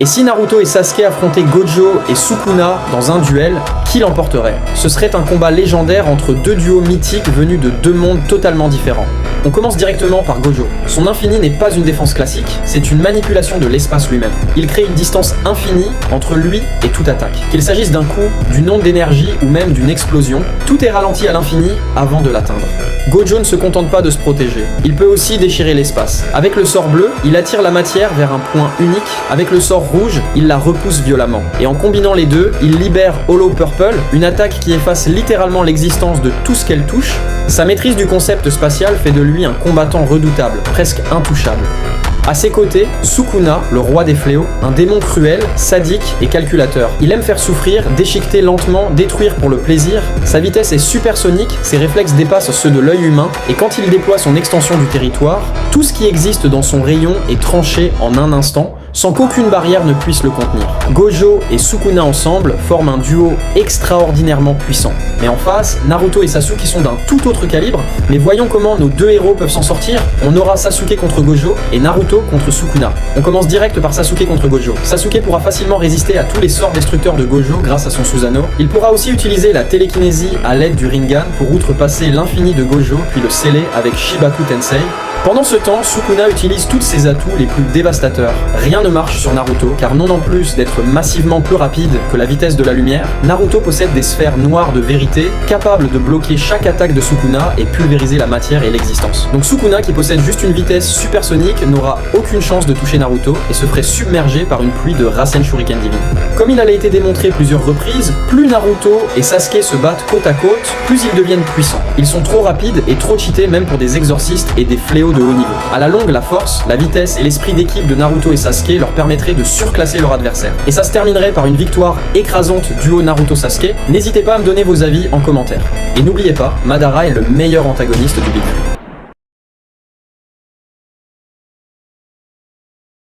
Et si Naruto et Sasuke affrontaient Gojo et Sukuna dans un duel, qui l'emporterait? Ce serait un combat légendaire entre deux duos mythiques venus de deux mondes totalement différents. On commence directement par Gojo. Son infini n'est pas une défense classique, c'est une manipulation de l'espace lui-même. Il crée une distance infinie entre lui et toute attaque. Qu'il s'agisse d'un coup, d'une onde d'énergie ou même d'une explosion, tout est ralenti à l'infini avant de l'atteindre. Gojo ne se contente pas de se protéger, il peut aussi déchirer l'espace. Avec le sort bleu, il attire la matière vers un point unique, avec le sort rouge, il la repousse violemment. Et en combinant les deux, il libère Hollow Purple, une attaque qui efface littéralement l'existence de tout ce qu'elle touche. Sa maîtrise du concept spatial fait de lui un combattant redoutable, presque intouchable. À ses côtés, Sukuna, le roi des fléaux, un démon cruel, sadique et calculateur. Il aime faire souffrir, déchiqueter lentement, détruire pour le plaisir. Sa vitesse est supersonique, ses réflexes dépassent ceux de l'œil humain, et quand il déploie son extension du territoire, tout ce qui existe dans son rayon est tranché en un instant, sans qu'aucune barrière ne puisse le contenir. Gojo et Sukuna ensemble forment un duo extraordinairement puissant. Mais en face, Naruto et Sasuke sont d'un tout autre calibre, mais voyons comment nos deux héros peuvent s'en sortir. On aura Sasuke contre Gojo et Naruto contre Sukuna. On commence direct par Sasuke contre Gojo. Sasuke pourra facilement résister à tous les sorts destructeurs de Gojo grâce à son Susanoo. Il pourra aussi utiliser la télékinésie à l'aide du Rinnegan pour outrepasser l'infini de Gojo puis le sceller avec Shibaku Tensei. Pendant ce temps, Sukuna utilise tous ses atouts les plus dévastateurs. Rien ne marche sur Naruto, car non en plus d'être massivement plus rapide que la vitesse de la lumière, Naruto possède des sphères noires de vérité, capables de bloquer chaque attaque de Sukuna et pulvériser la matière et l'existence. Donc Sukuna, qui possède juste une vitesse supersonique, n'aura aucune chance de toucher Naruto et se ferait submerger par une pluie de Rasen Shuriken divine. Comme il a été démontré plusieurs reprises, plus Naruto et Sasuke se battent côte à côte, plus ils deviennent puissants. Ils sont trop rapides et trop cheatés même pour des exorcistes et des fléaux de haut niveau. À la longue, la force, la vitesse et l'esprit d'équipe de Naruto et Sasuke leur permettraient de surclasser leur adversaire. Et ça se terminerait par une victoire écrasante duo Naruto-Sasuke. N'hésitez pas à me donner vos avis en commentaire. Et n'oubliez pas, Madara est le meilleur antagoniste du Big Three.